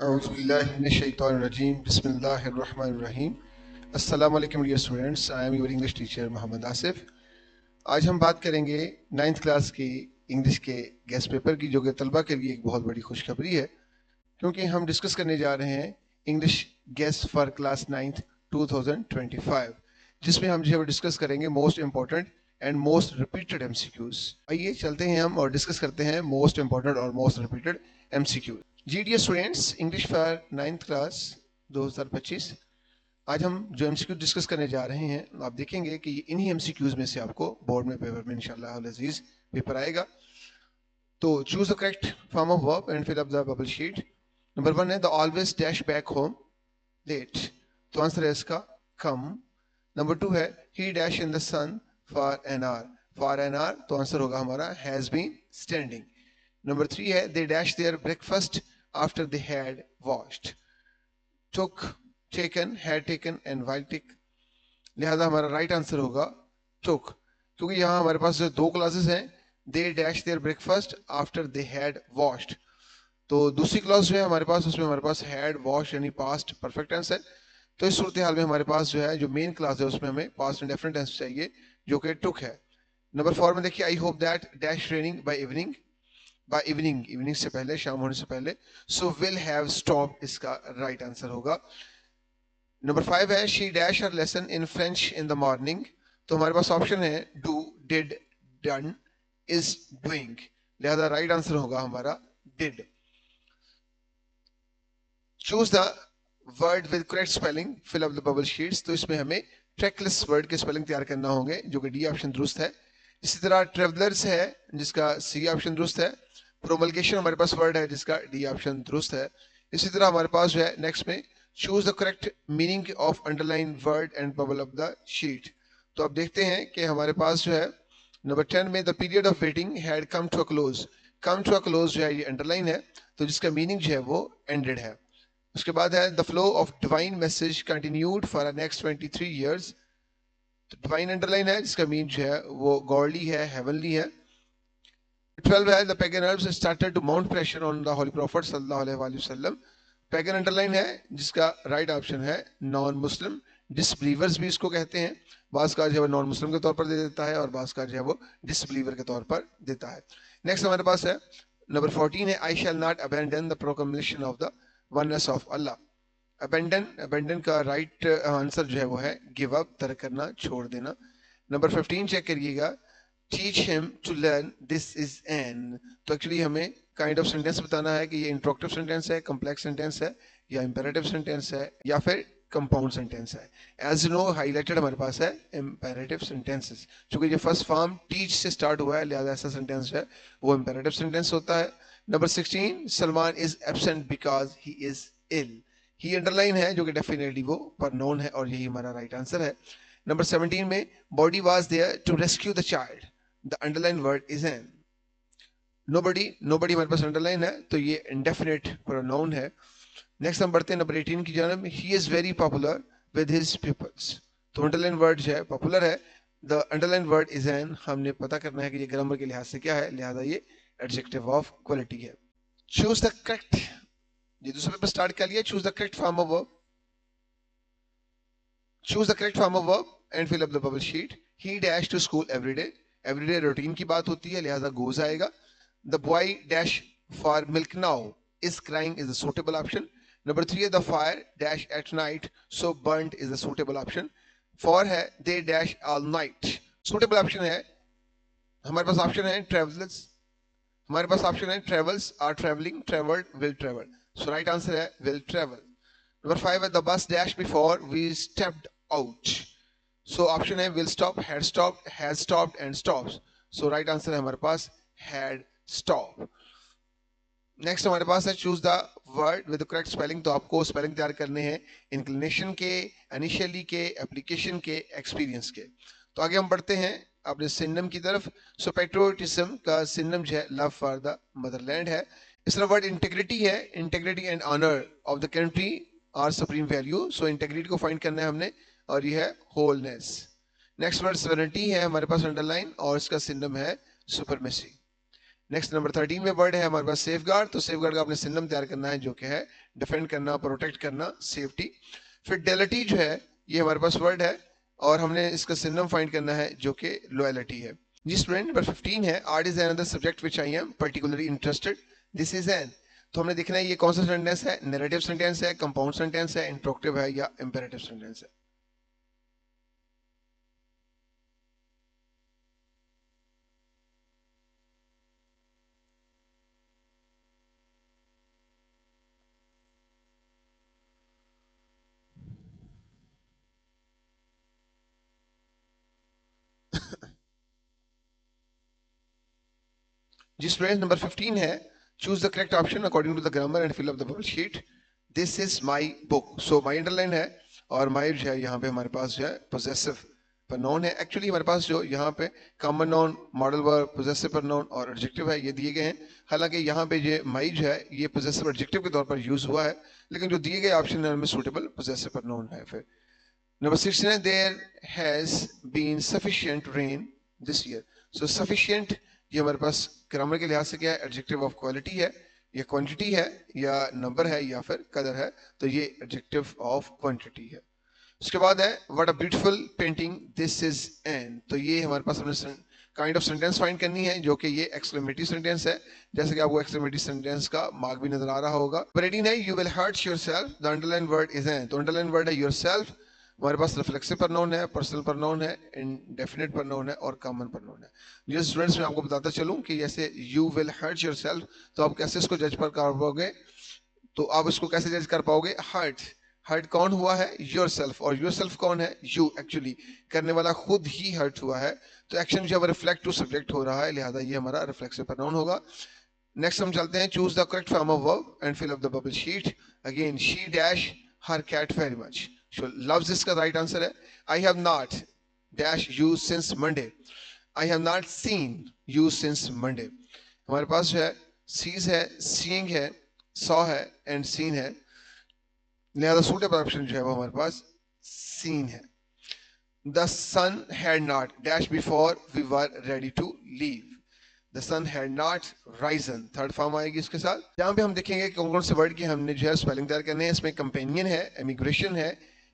Auzubillahiminash-shaytanir-rajeem. Bismillahir-rahmanir-rahim. Assalamu alaikum dear students. I am your English teacher Mohammad Asif. आज हम बात करेंगे 9th क्लास की इंग्लिश के गेस्ट पेपर की, जो कि तलबा के लिए एक बहुत बड़ी खुशखबरी है, क्योंकि हम डिस्कस करने जा रहे हैं English guest for class 9th 2025, जिसमें हम जो है डिस्कस करेंगे most important and most repeated MCQs. आइए चलते हैं हम और डिस्कस करते हैं मोस्ट इंपॉर्टेंट और मोस्ट रिपीटेड एमसीक्यूज. जी dear students, English for 9th class 2025, आज हम जो एमसीक्यू डिस्कस करने जा रहे हैं, आप देखेंगे कि इन्हीं एमसीक्यूज में से आपको बोर्ड में पेपर में इंशाल्लाह अल अजीज पेपर आएगा. तो choose the correct form of verb and fill up the bubble sheet. नंबर 1 है the always dash back home late, तो आंसर है इसका कम. नंबर 2 है he dash in the sun for an hour, for an hour, तो answer होगा हमारा हैज बीन स्टैंडिंग. नंबर 3 है they dash their breakfast after they had washed, took, taken, had taken and while took, लिहाजा हमारा right answer होगा took, क्योंकि यहाँ हमारे पास जो दो क्लासेस हैं, they dash their breakfast after they had washed, तो दूसरी क्लास जो है हमारे पास, उसमें हमारे पास had washed यानी पास्ट परफेक्ट टेंस है. तो इस सूरत हाल में हमारे पास जो है जो मेन क्लास है उसमें हमें पास्ट इंडेफिनिट टेंस चाहिए, जो कि took है. नंबर 4 में देखिए I hope that dash raining by evening, by evening, evening से पहले, शाम होने से पहले, सो विल हैव स्टॉप, इसका राइट आंसर होगा. नंबर 5 है she dash her lesson in French in the morning, तो हमारे पास ऑप्शन है do, did, done, is doing, लिहाजा राइट आंसर होगा हमारा did. Choose the word with correct spelling, fill up the bubble sheets, तो इसमें हमें ट्रैकलेस वर्ड के स्पेलिंग तैयार करना होंगे, जो कि डी ऑप्शन दुरुस्त है. इसी तरह ट्रेवलर्स है जिसका सी ऑप्शन दुरुस्त है. प्रोमलगेशन हमारे पास वर्ड है जिसका डी ऑप्शन दुरुस्त है. इसी तरह हमारे पास जो है नेक्स्ट में choose the correct meaning of underline word and bubble up the sheet, तो अब देखते हैं कि हमारे पास जो है नंबर 10 में the period of waiting had come to a close, come to a close जो है ये अंडरलाइन है, तो जिसका मीनिंग जो है वो एंडेड है. उसके बाद है the flow of divine message continued for the next 23 years, तो डिवाइन अंडरलाइन है जिसका मीन जो है वो गॉडली है, हेवनली है. 12 है the pagan Arabs started to mount pressure on the holy prophet सल्लल्लाहु अलैहि वसल्लम, पैगन अंडरलाइन है जिसका राइट ऑप्शन है नॉन मुस्लिम, डिसबिलीवर्स भी इसको कहते हैं. बास का जो है वो नॉन मुस्लिम के तौर पर दे देता है और बास का जो है वो डिसबिलीवर के तौर पर देता है. नेक्स्ट हमारे पास है नंबर 14 है I shall not abandon the proclamation of the oneness of Allah. Abandon, abandon का राइट आंसर जो है वो है गिव अप, तर्क करना, छोड़ देना. नंबर 15 चेक करिएगा teach him to learn this is an, तो एक्चुअली हमें काइंड ऑफ सेंटेंस बताना है कि ये इंट्रोक्टिव सेंटेंस है, कॉम्प्लेक्स सेंटेंस है, या इंपेरेटिव सेंटेंस है, या फिर कंपाउंड सेंटेंस है. एज यू नो हाईलाइटेड हमारे पास है इंपेरेटिव सेंटेंसेस, क्योंकि ये फर्स्ट फॉर्म टीच से स्टार्ट हुआ है, लिहाजा ऐसा सेंटेंस है वो इंपेरेटिव सेंटेंस होता है. नंबर 16 Salman is absent because he is ill, he underline है जो कि डेफिनेटली वो प्रोनाउन है और यही हमारा राइट आंसर है. नंबर 17 में body was there to rescue the child, the underline word is an. Nobody, nobody हमारे पास अंडरलाइन है तो ये इंडेफिनिट प्रोनाउन है. नेक्स्ट हम बढ़ते हैं नंबर 18 की जानब. He is very popular with his peoples, तो अंडरलाइन वर्ड जो है पॉपुलर है, the underline word is an. हमने पता करना है कि ये ग्रामर के लिहाज से क्या है, लिहाजा ये एडजेक्टिव ऑफ क्वालिटी है. चूज द करेक्ट, ये दूसरे पेपर स्टार्ट कर लिया. Choose the correct form of verb, choose the correct form of verb and fill up the bubble sheet. He dash to school everyday, everyday routine की बात होती है, लिहाजा गोज आएगा. The boy dash for milk now is crying is the suitable option. नंबर 3 है the fire dash at night so burned is the suitable option. 4 है they dash all night, suitable option है हमारे पास ऑप्शन है travels, हमारे पास option है travels, are travelling, travelled, will travel, so right answer है विल ट्रेवल. नंबर 5 है the bus dash before we stepped out, so option है will stop, had stopped, has stopped and stops, so right answer है हमारे पास had stop. Next हमारे पास है choose the word with correct spelling, तो आपको स्पेलिंग तैयार करने हैं इंक्लिनेशन के, इनिशियली के, एप्लीकेशन के, एक्सपीरियंस के. तो आगे हम बढ़ते हैं अपने सिनोनिम की तरफ. सो पेट्रियोटिज्म का सिनोनिम जो है लव फॉर द मदरलैंड है. इस तरह वर्ड इंटीग्रिटी है, integrity and honour of the country are supreme value, so integrity को फाइंड करना है हमने और ये है होलनेस. नेक्स्ट वर्ड सॉवरेनिटी है हमारे पास अंडरलाइन और इसका सिनोनिम है सुपरमेसी. नेक्स्ट नंबर 13 में वर्ड है हमारे पास सेफ गार्ड। तो सेफ गार्ड का आपने सिनोनिम तैयार करना है जो कि है डिफेंड करना, प्रोटेक्ट करना, सेफ्टी। फिडेलिटी जो है ये हमारे पास वर्ड है और हमने इसका सिनोनिम फाइंड करना है जो कि लॉयल्टी है। जी स्टूडेंट, नंबर 15 है art is another subject which I am particularly interested, this is an. तो हमने देखना है ये कौन सा सेंटेंस है, नैरेटिव सेंटेंस है, कंपाउंड सेंटेंस है, इंट्रोक्टिव है या इंपेरेटिव सेंटेंस है। जी स्टूडेंट, नंबर 15 है choose the correct option according to the grammar and fill up the bubble sheet. This is my book. So my underline है और माई जो है यहाँ पे हमारे पास जो है पोजेसिव pronoun है। एक्चुअली हमारे पास जो यहाँ पे common noun, modal verb, possessive pronoun और एडजेक्टिव है ये दिए गए हैं। हालांकि यहाँ पे ये माई जो है ये पोजेसिव एडजेक्टिव के तौर पर यूज हुआ है, लेकिन जो दिए गए ऑप्शन है उनमें सुटेबल पोजेसिव pronoun है। फिर नंबर 6 है there has been sufficient rain this year. So sufficient ये हमारे पास ग्रामर के लिहाज से क्या है, एडजेक्टिव ऑफ क्वालिटी है या क्वांटिटी है या नंबर है या फिर कलर है, तो ये एडजेक्टिव ऑफ क्वांटिटी है। उसके बाद है what a beautiful painting this is an. तो ये हमारे पास हमने काइंड ऑफ सेंटेंस फाइंड करनी है जो कि ये एक्सक्लेमेटरी सेंटेंस है, जैसे कि आपको एक्सक्लेमेटरी सेंटेंस का मार्क भी नजर आ रहा होगा। रेडी है you will hurt yourself, the underline word is an. तो अंडरलाइन वर्ड है योरसेल्फ, हमारे पास रिफ्लेक्सिव प्रोनाउन है, पर्सनल प्रोनाउन है, इंडेफिनिट प्रोनाउन है और कॉमन प्रोनाउन है। जिस स्टूडेंट्स में आपको बताता चलूं कि जैसे यू विल हर्ट योरसेल्फ, तो आप कैसे इसको जज कर पाओगे, तो आप इसको कैसे जज कर पाओगे, हर्ट। हर्ट कौन हुआ है, योरसेल्फ, और योरसेल्फ कौन है, यू। एक्चुअली करने वाला खुद ही हर्ट हुआ है, तो एक्शन जो है रिफ्लेक्ट टू सब्जेक्ट हो रहा है, लिहाजा ये हमारा रिफ्लेक्सिव प्रोनाउन होगा। नेक्स्ट हम चलते हैं choose the correct form of verb and fill up the bubble sheet. Again she dash her cat very much. So loves इसका राइट आंसर है। I have not dash you since Monday. I have not seen you since Monday. हमारे पास जो है seize है, seeing है, saw है and scene है, लिहाजा सूटेबल ऑप्शन जो है वो हमारे पास सीन है। The sun had not dash before we were ready to leave. The sun had not risen, third form आएगी इसके साथ। यहाँ पे हम देखेंगे कौन कौन से वर्ड की हमने जो है स्पेलिंग तैयार करने हैं। इसमें कंपेनियन है, एमिग्रेशन है,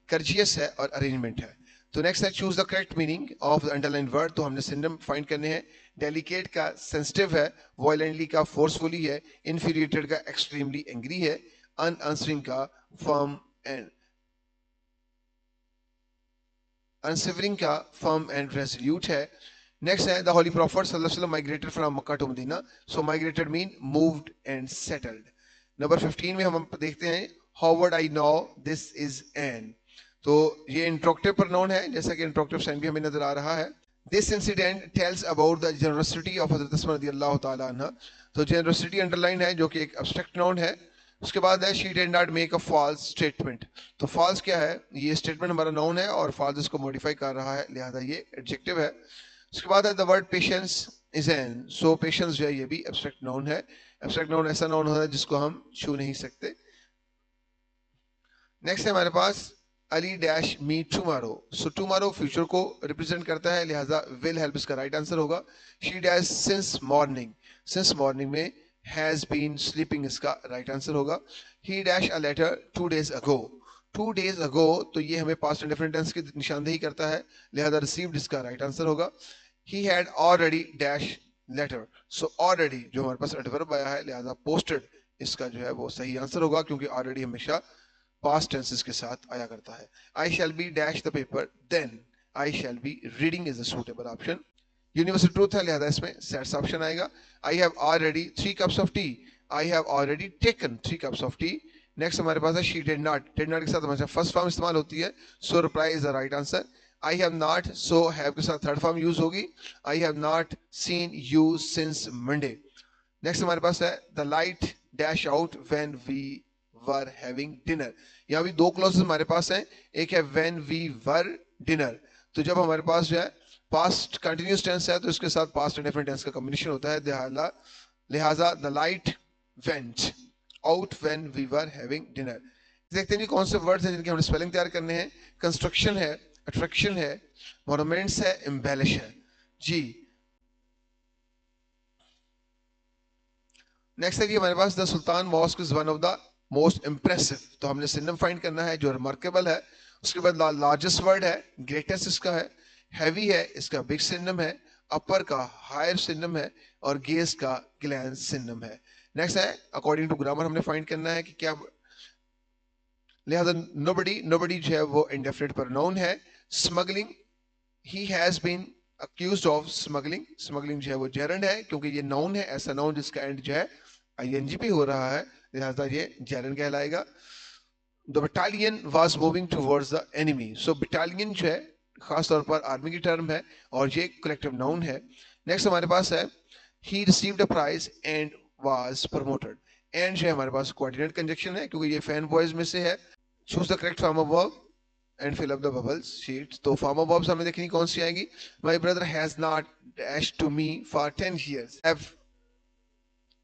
कर्जियस है और अरेंजमेंट है। तो नेक्स्ट है choose the correct meaning of the underline word. तो हमने सिनोनिम फाइंड करने हैं। डेलिकेट का सेंसिटिव है, वायलेंटली का फोर्सफुली है, इन्फीरिएटेड का एक्सट्रीमली एंग्री है, अनआंसरिंग का फर्म एंड अनसिवरिंग का फर्म एंड रेजोल्यूट है। नेक्स्ट है द होली प्रॉफिट सल्लल्लाहु अलैहि वसल्लम migrated from Mecca to Medina. So migrated mean moved and settled. Number 15 में हम देखते हैं how would I know this is an. तो ये इंट्रोक्टिव प्रोनाउन है, जैसा कि इंट्रोक्टिव साइन भी हमें नजर आ रहा है। This incident tells about the generosity of Hazrat Usman रज़ियल्लाहु ताला अन्हा। तो जनरसिटी अंडरलाइन है जो कि एक एब्स्ट्रैक्ट नाउन है। उसके बाद है she did not make a false statement. तो फॉल्स क्या है, ये स्टेटमेंट हमारा नाउन है और फॉल्स इसको मॉडिफाई कर रहा है, लिहाजा ये एडजेक्टिव है। उसके बाद है the word patience is an. So patience जो है ये भी एब्स्ट्रैक्ट नाउन है। एब्स्ट्रैक्ट नाउन ऐसा नाउन होता है जिसको हम छू नहीं सकते। नेक्स्ट है हमारे पास ally dash me tomorrow. So tomorrow future को रिप्रेजेंट करता है, लिहाजा विल हेल्प इसका राइट आंसर होगा। She dash since morning, since morning में हैज बीन स्लीपिंग इसका राइट आंसर होगा। He dash a letter 2 days ago। 2 days ago तो ये हमें पास्ट इंडेफिनिट टेंस की निशानदेही करता है, लिहाजा रिसीव्ड इसका राइट आंसर होगा। He had already dash letter. So already जो हमारे पास एडवर्ब आया है, लिहाजा पोस्टेड इसका जो है वो सही आंसर होगा, क्योंकि ऑलरेडी हमेशा पास्ट टेंसेस के साथ आया करता है। I shall be dash the paper then I shall be reading is a suitable option. Universal truth है, लिहाजा इसमें सेट्स ऑप्शन आएगा। I have already 3 cups of tea. I have already taken 3 cups of tea. Next हमारे पास है she did not. Did not के साथ हमारे फर्स्ट फॉर्म इस्तेमाल होती है, so reply is the right answer. I have not, so have के साथ थर्ड फॉर्म यूज होगी। I have not seen you since Monday. Next हमारे पास है the light dash out when we were having dinner. यहाँ भी 2 clauses हमारे पास हैं, एक है व्हेन वी वर डिनर। तो जब हमारे पास जो है पास्ट कंटिन्यूस टेंस है तो इसके साथ पास्ट इंडेफिनिट टेंस का कॉम्बिनेशन होता है, लिहाजा the light went out when we were having dinner. देखते हैं कौन से वर्ड्स हैं जिनके हमने स्पेलिंग तैयार करने हैं। कंस्ट्रक्शन है, अट्रैक्शन है, मोनूमेंट्स है, एम्बेलिश है। जी नेक्स्ट है कि हमारे पास the Sultan mosque is one of the most impressive, तो हमने सिनम फाइंड करना है जो रिमार्केबल है। उसके बाद लार्जेस्ट वर्ड है, ग्रेटेस्ट इसका है, हैवी है इसका बिग सिनम है, अपर का हायर सिनम है और गेज का ग्लैंस सिनम है। नेक्स्ट है अकॉर्डिंग टू ग्रामर हमने फाइंड करना है कि क्या, लिहाजा नोबडी, नोबडी जो है वो इंडेफिनिट प्रोनाउन है। Smuggling, he has been accused of smuggling, smuggling जो है वो जेरंड है क्योंकि ये नाउन है, ऐसा नाउन जिसका एंड जो है आईएनजी पे हो रहा है, लिहाजा ये जेरंड कहलाएगा। The battalion was moving towards the enemy, so battalion जो है खासतौर पर आर्मी की टर्म है और ये कलेक्टिव नाउन है। नेक्स्ट हमारे पास है he received a prize and was promoted, and जो है हमारे पास कोऑर्डिनेट कंजक्शन है क्योंकि ये फैन बॉयज में से है। Choose the correct form of verb and fill up the bubbles sheets, तो फॉर्म ऑफ वर्ब्स हमें देखनी कौन सी आएगी। My brother has not dash to me for 10 years, have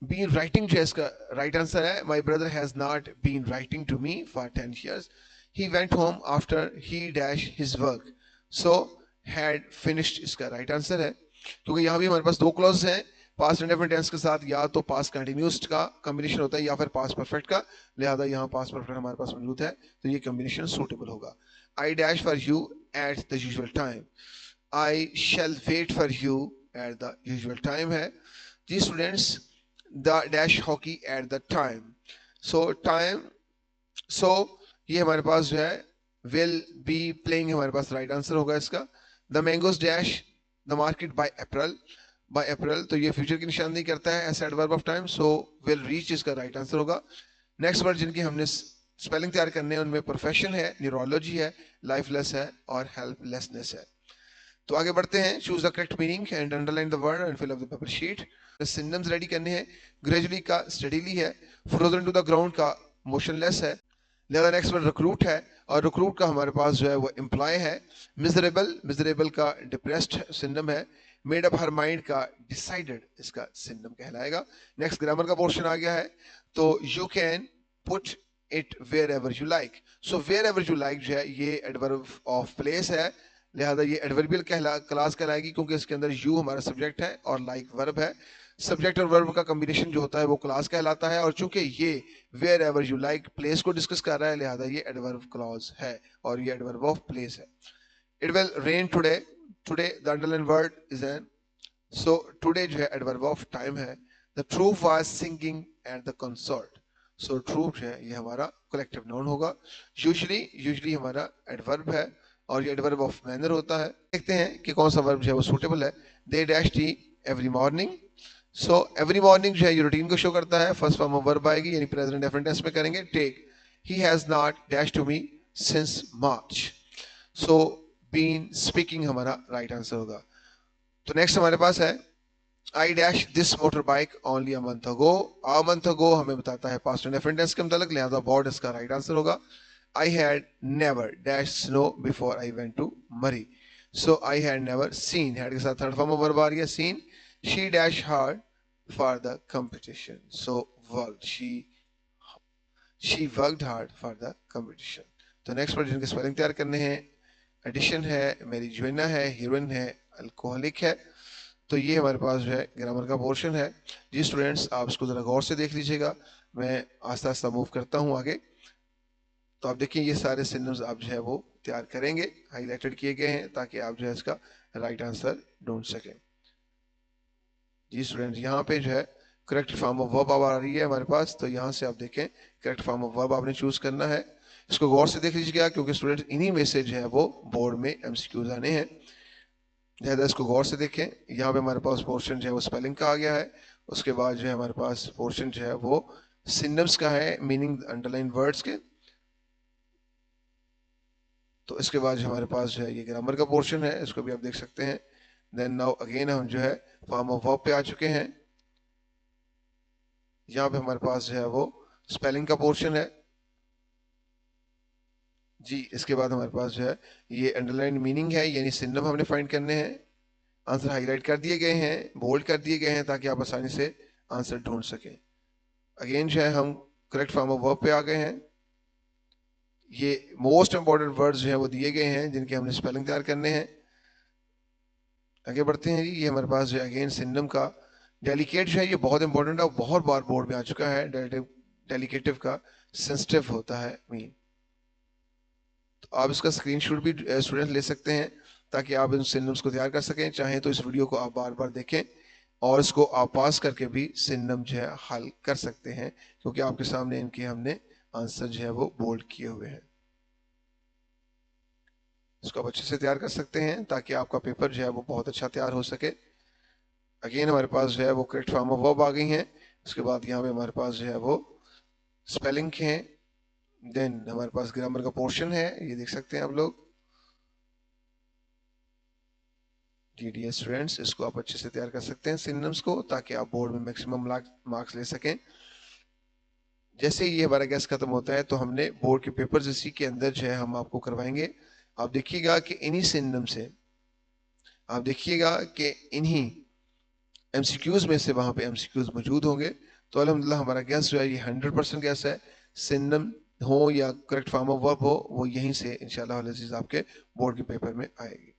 been writing जो है इसका राइट आंसर है। My brother has not been writing to me for 10 years, he went home after he dash his work, so had finished इसका right answer है। क्योंकि यहाँ भी हमारे पास दो क्लॉज हैं, पास्ट इंडेफिनिट टेंस के साथ या तो पास्ट कंटिन्यूस का कॉम्बिनेशन होता है या फिर पास्ट परफेक्ट का, लिहाजा यहाँ पास्ट परफेक्ट हमारे पास मौजूद है तो ये कॉम्बिनेशन सूटेबल होगा। I dash for you at the usual time, I shall wait for you at the usual time है। जी students, the dash hockey at the time, so time, so ये हमारे पास जो है विल बी प्लेइंग हमारे पास right answer होगा इसका। The mangoes dash the market by April, by April तो ये फ्यूचर की निशानदेही करता है as adverb of time, so will reach इसका राइट आंसर होगा। नेक्स्ट वर्ड जिनकी हमने स्पेलिंग तैयार करने हैं उनमें प्रोफेशन है, न्यूरोलॉजी है, लाइफलेस है और हेल्पलेसनेस है। तो आगे बढ़ते हैं। Choose the correct meaning and underline the word and fill up the paper sheet. Synonyms ready करने हैं। ग्रेजुअली का स्टडीली है, फ्रोजन टू द ग्राउंड का मोशनलेस है, लिहाजा नेक्स्ट वर्ड रिक्रूट है और रिक्रूट का हमारे पास जो है वो एम्प्लॉय है। मिजरेबल, मिजरेबल का डिप्रेस्ड सिनोनिम है। मेड अप हर माइंड का डिसाइडेड इसका सिनोनिम कहलाएगा। नेक्स्ट ग्रामर का पोर्शन आ गया है, तो you can put it wherever you like, so wherever you like जो है ये एडवर्ब ऑफ प्लेस है, लिहाजा ये एडवर्बियल क्लास कहलाएगी क्योंकि इसके अंदर यू हमारा सब्जेक्ट है और लाइक वर्ब है। सब्जेक्ट और वर्ब का कॉम्बिनेशन जो होता है वो क्लास कहलाता है और चूंकि ये wherever you like place को डिस्कस कर रहा है लिहाजा ये एडवर्ब क्लॉज है और ये एडवर्ब ऑफ प्लेस है। It will rain today, today the underline word is an, so today जो है एडवर्ब ऑफ टाइम है। The troop was singing at the concert, so troop जो है ये हमारा कलेक्टिव नाउन होगा। यूजुअली, यूजुअली हमारा एडवर्ब है और ये एडवर्ब ऑफ मैनर होता है। देखते हैं कि कौन सा वर्ब जो है वो सूटेबल है। They dash T every morning, so every morning जो है ये रूटीन को शो करता है, फर्स्ट फॉर्म ऑफ वर्ब आएगी यानी प्रेजेंट डेफिनेट टेंस में करेंगे। Take, he has not dash to me since March, so been speaking हमारा राइट आंसर होगा। तो नेक्स्ट हमारे पास है I dash this motorbike only a month ago, a month ago हमें बताता है पास्ट डेफिनेट टेंस के मतलब, लिहाजा बॉर्ड इसका राइट आंसर होगा। I had never dash snow before I went to Murray, so I had never seen, had के साथ थर्ड फॉर्म ऑफ वर्ब आ रही है seen। She dash hard for the competition, so worked, she worked hard for the competition। तो next word जिनके spelling तैयार करने हैं, addition है, मेरी जोइना है, हीरोइन है, अल्कोहलिक है। तो ये हमारे पास जो है ग्रामर का पोर्शन है। जी स्टूडेंट्स, आप इसको जरा गौर से देख लीजिएगा, मैं आस्ता आस्ता मूव करता हूँ आगे। तो आप देखिए ये सारे सिनोनिम्स आप जो है वो तैयार करेंगे, हाईलाइटेड किए गए हैं ताकि आप जो है इसका राइट आंसर ढूंढ सकें। जी स्टूडेंट, यहाँ पे जो है करेक्ट फॉर्म ऑफ वर्ब आ रही है हमारे पास, तो यहाँ से आप देखें करेक्ट फॉर्म ऑफ वर्ब आपने चूज करना है। इसको गौर से देख लीजिएगा क्योंकि स्टूडेंट इन्हीं में से जो है वो बोर्ड में एमसीक्यूज आने हैं, लिहाजा इसको गौर से देखें। यहाँ पे हमारे पास पोर्शन जो है वो स्पेलिंग का आ गया है, उसके बाद जो है हमारे पास पोर्शन जो है वो सिनोनिम्स का है, मीनिंग अंडरलाइन वर्ड्स के। तो इसके बाद जो हमारे पास जो है ये ग्रामर का पोर्शन है, इसको भी आप देख सकते हैं। देन नाउ अगेन हम जो है फॉर्म ऑफ वर्ब पे आ चुके हैं। यहाँ पे हमारे पास जो है वो स्पेलिंग का पोर्शन है जी। इसके बाद हमारे पास जो है ये अंडरलाइन मीनिंग है यानी सिनोनिम हमने फाइंड करने हैं। आंसर हाईलाइट कर दिए गए हैं, बोल्ड कर दिए गए हैं ताकि आप आसानी से आंसर ढूंढ सकें। अगेन जो है हम करेक्ट फॉर्म ऑफ वर्ब पे आ गए हैं। ये मोस्ट इंपॉर्टेंट वर्ड्स जो है वो दिए गए हैं जिनके हमने स्पेलिंग तैयार करने हैं। आगे बढ़ते हैं जी। ये हमारे पास जो है अगेन सिनोनिम का डेलिकेट जो है ये बहुत इंपॉर्टेंट है, बहुत बार बोर्ड में आ चुका है। डेलिकेटिव का सेंसिटिव होता है मीन। तो आप इसका स्क्रीनशॉट भी स्टूडेंट ले सकते हैं ताकि आप इन सिनोनिम्स को तैयार कर सकें। चाहें तो इस वीडियो को आप बार बार देखें और इसको आप पास करके भी सिनोनिम जो है हल कर सकते हैं, क्योंकि आपके सामने इनके हमने आंसर जो है वो बोल्ड किए हुए हैं। इसको आप अच्छे से तैयार कर सकते हैं ताकि आपका पेपर जो है वो बहुत अच्छा तैयार हो सके। अगेन हमारे पास जो है वो करेक्ट फॉर्म ऑफ वर्ब आ गई हैं। उसके बाद यहाँ पे हमारे पास जो है वो स्पेलिंग के हैं। देन हमारे पास ग्रामर का पोर्शन है, ये देख सकते हैं आप लोग। जी डियर स्टूडेंट्स, इसको आप अच्छे से तैयार कर सकते हैं सिनोनिम्स को, ताकि आप बोर्ड में मैक्सिमम मार्क्स ले सकें। जैसे ही ये हमारा गैस खत्म होता है तो हमने बोर्ड के पेपर्स इसी के अंदर जो है हम आपको करवाएंगे। आप देखिएगा कि इन्हीं सिनोनिम से, आप देखिएगा कि इन्हीं एमसीक्यूज में से वहां पे एमसीक्यूज मौजूद होंगे। तो अल्हम्दुलिल्लाह हमारा गैस जो है ये 100% गैस है। सिनोनिम हो या करेक्ट फॉर्म ऑफ वर्ब हो, वो यहीं से इंशाल्लाह आपके बोर्ड के पेपर में आएगी।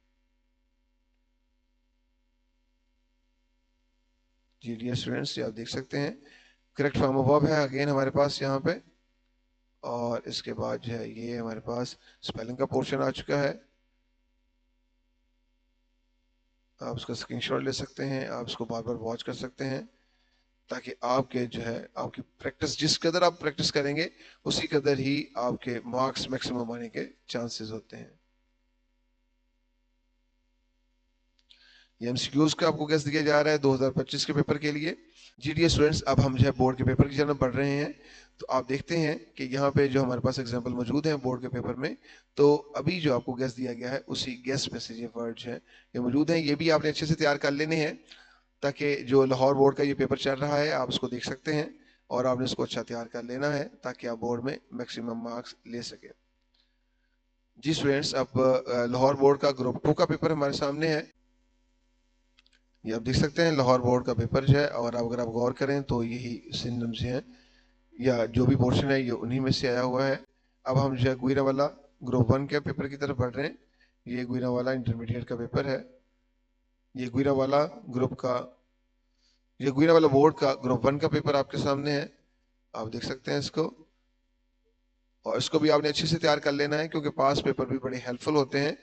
जी डियर स्टूडेंट्स, ये आप देख सकते हैं करेक्ट फॉर्म ऑफ वर्ब है अगेन हमारे पास यहाँ पे। और इसके बाद जो है ये हमारे पास स्पेलिंग का पोर्शन आ चुका है। आप उसका स्क्रीनशॉट ले सकते हैं, आप इसको बार बार वॉच कर सकते हैं, ताकि आपके जो है आपकी प्रैक्टिस, जिस कदर आप प्रैक्टिस करेंगे उसी कदर ही आपके मार्क्स मैक्सिमम आने के चांसेस होते हैं। ये एमसीक्यूज का आपको कैसे दिया जा रहा है 2025 के पेपर के लिए। जी डियर स्टूडेंट्स, अब हम जो है बोर्ड के पेपर की जानब बढ़ रहे हैं। तो आप देखते हैं कि यहाँ पे जो हमारे पास एग्जांपल मौजूद हैं बोर्ड के पेपर में, तो अभी जो आपको गैस दिया गया है उसी गैस में से ये वर्ड है ये मौजूद हैं। ये भी आपने अच्छे से तैयार कर लेने हैं, ताकि जो लाहौर बोर्ड का ये पेपर चल रहा है आप उसको देख सकते हैं और आपने उसको अच्छा तैयार कर लेना है ताकि आप बोर्ड में मैक्सिमम मार्क्स ले सके। जी स्टूडेंट्स, अब लाहौर बोर्ड का ग्रुप 2 का पेपर हमारे सामने है। ये आप देख सकते हैं लाहौर बोर्ड का पेपर जो है, और अगर आप गौर करें तो यही सिनोनिम्स हैं या जो भी पोर्शन है ये उन्हीं में से आया हुआ है। अब हम जो है गुजरांवाला ग्रुप 1 के पेपर की तरफ बढ़ रहे हैं। ये गुजरांवाला इंटरमीडिएट का पेपर है। ये गुजरांवाला ग्रुप का, ये गुजरांवाला बोर्ड का ग्रुप 1 का पेपर आपके सामने है। आप देख सकते हैं इसको, और इसको भी आपने अच्छे से तैयार कर लेना है क्योंकि पास पेपर भी बड़े हेल्पफुल होते हैं।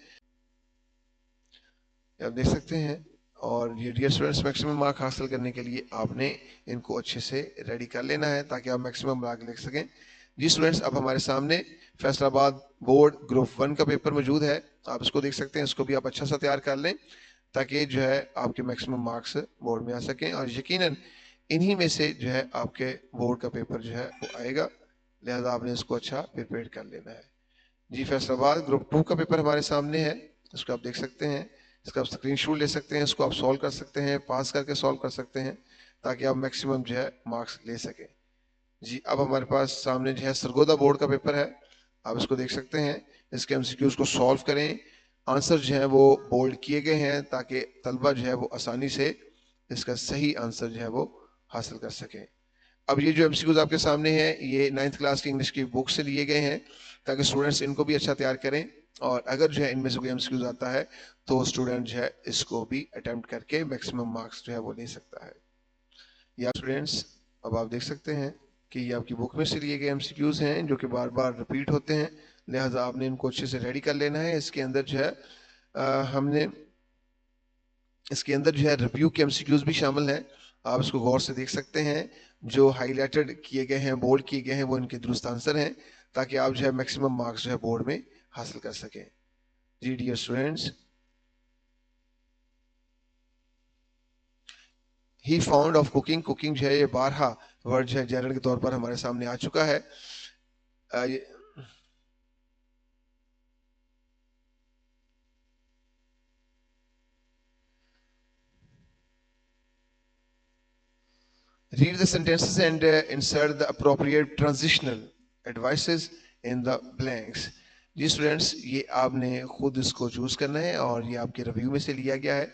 आप देख सकते हैं, और ये डियर स्टूडेंट्स मैक्सिमम मार्क हासिल करने के लिए आपने इनको अच्छे से रेडी कर लेना है ताकि आप मैक्सिमम मार्क लिख सकें। जी स्टूडेंट्स, अब हमारे सामने फैसलाबाद बोर्ड ग्रुप 1 का पेपर मौजूद है। आप इसको देख सकते हैं, इसको भी आप अच्छा सा तैयार कर लें ताकि जो है आपके मैक्सिमम मार्क्स बोर्ड में आ सकें, और यकीनन इन्हीं में से जो है आपके बोर्ड का पेपर जो है वो आएगा। लिहाजा आपने इसको अच्छा प्रिपेयर कर लेना है। जी फैसलाबाद ग्रुप 2 का पेपर हमारे सामने है, इसको आप देख सकते हैं। इसका आप स्क्रीनशॉट ले सकते हैं, इसको आप सॉल्व कर सकते हैं, पास करके सॉल्व कर सकते हैं ताकि आप मैक्सिमम जो है मार्क्स ले सकें। जी अब हमारे पास सामने जो है सरगोदा बोर्ड का पेपर है। आप इसको देख सकते हैं, इसके एमसीक्यूज को सॉल्व करें। आंसर जो है वो बोल्ड किए गए हैं ताकि तलबा जो है वो आसानी से इसका सही आंसर जो है वो हासिल कर सकें। अब ये जो एमसीक्यूज आपके सामने हैं ये 9th क्लास की इंग्लिश की बुक से लिए गए हैं ताकि स्टूडेंट्स इनको भी अच्छा तैयार करें, और अगर जो है इनमें से कोई एमसीक्यूज आता है तो स्टूडेंट जो है इसको भी अटेम्प्ट करके मैक्सिमम मार्क्स जो है वो ले सकता है। या स्टूडेंट्स, अब आप देख सकते हैं कि ये आपकी बुक में से लिए गए एमसीक्यूज हैं जो कि बार बार रिपीट होते हैं, लिहाजा आपने इनको अच्छे से रेडी कर लेना है। इसके अंदर जो है हमने इसके अंदर जो है रिव्यू के एमसीक्यूज भी शामिल हैं। आप इसको गौर से देख सकते हैं, जो हाईलाइटेड किए गए हैं, बोल्ड किए गए हैं, वो इनके दुरुस्त आंसर हैं ताकि आप जो है मैक्सिमम मार्क्स जो है बोर्ड में हासिल कर सकें। जी dear students, he found of cooking, cooking जो है ये 12 वर्ड जो है जनरल के तौर पर हमारे सामने आ चुका है। Read the sentences and insert the appropriate transitional advices in the blanks. जी स्टूडेंट्स, ये आपने खुद इसको चूज करना है और ये आपके रिव्यू में से लिया गया है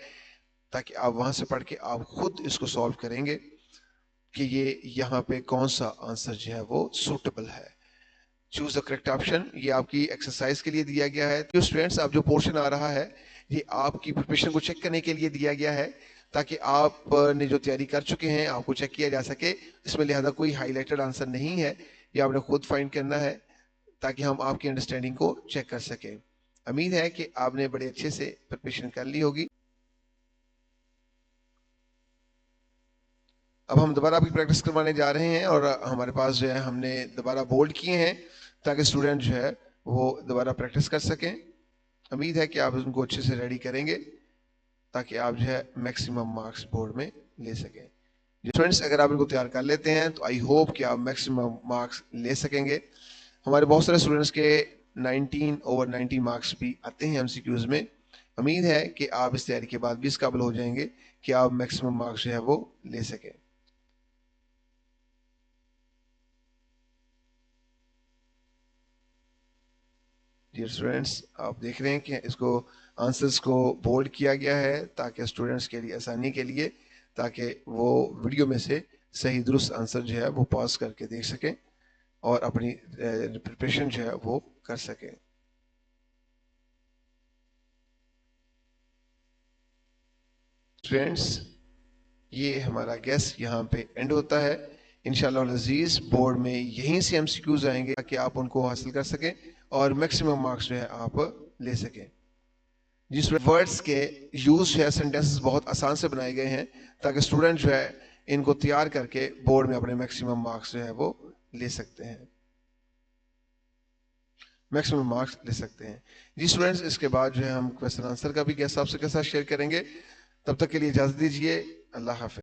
ताकि आप वहां से पढ़ के आप खुद इसको सॉल्व करेंगे कि ये यहाँ पे कौन सा आंसर जो है वो सूटेबल है। चूज द करेक्ट ऑप्शन, ये आपकी एक्सरसाइज के लिए दिया गया है। तो स्टूडेंट्स, अब जो पोर्शन आ रहा है ये आपकी प्रिपरेशन को चेक करने के लिए दिया गया है। ताकि आपने जो तैयारी कर चुके हैं आपको चेक किया जा सके। इसमें लिहाजा कोई हाईलाइटेड आंसर नहीं है, ये आपने खुद फाइंड करना है ताकि हम आपकी अंडरस्टैंडिंग को चेक कर सकें। उम्मीद है कि आपने बड़े अच्छे से प्रिपरेशन कर ली होगी। अब हम दोबारा आपकी प्रैक्टिस करवाने जा रहे हैं और हमारे पास जो है हमने दोबारा बोल्ड किए हैं ताकि स्टूडेंट जो है वो दोबारा प्रैक्टिस कर सकें। उम्मीद है कि आप उनको अच्छे से रेडी करेंगे ताकि आप जो है मैक्सिमम मार्क्स बोर्ड में ले सकें। स्टूडेंट्स अगर आप इनको तैयार कर लेते हैं तो आई होप कि आप मैक्सिमम मार्क्स ले सकेंगे। हमारे बहुत सारे स्टूडेंट्स के 19 ओवर 90 मार्क्स भी आते हैं एमसीक्यूज में। उम्मीद है कि आप इस तैयारी के बाद भी इस काबिल हो जाएंगे कि आप मैक्सिमम मार्क्स जो है वो ले सकें। डियर स्टूडेंट्स, आप देख रहे हैं कि इसको आंसर्स को बोल्ड किया गया है ताकि स्टूडेंट्स के लिए आसानी के लिए, ताकि वो वीडियो में से सही दुरुस्त आंसर जो है वो पॉज करके देख सकें और अपनी प्रिपरेशन जो है वो कर सकें। स्टूडेंट्स, ये हमारा गेस यहाँ पे एंड होता है। इंशाल्लाह अज़ीज़ बोर्ड में यहीं से एमसीक्यूज आएंगे ताकि आप उनको हासिल कर सकें और मैक्सिमम मार्क्स जो है आप ले सकें। जिस वर्ड्स के यूज जो है सेंटेंसेस बहुत आसान से बनाए गए हैं ताकि स्टूडेंट जो है इनको तैयार करके बोर्ड में अपने मैक्सिमम मार्क्स जो है वो ले सकते हैं, मैक्सिमम मार्क्स ले सकते हैं। जी स्टूडेंट्स, इसके बाद जो है हम क्वेश्चन आंसर का भी गेस आपसे के साथ शेयर करेंगे। तब तक के लिए इजाजत दीजिए। अल्लाह हाफिज।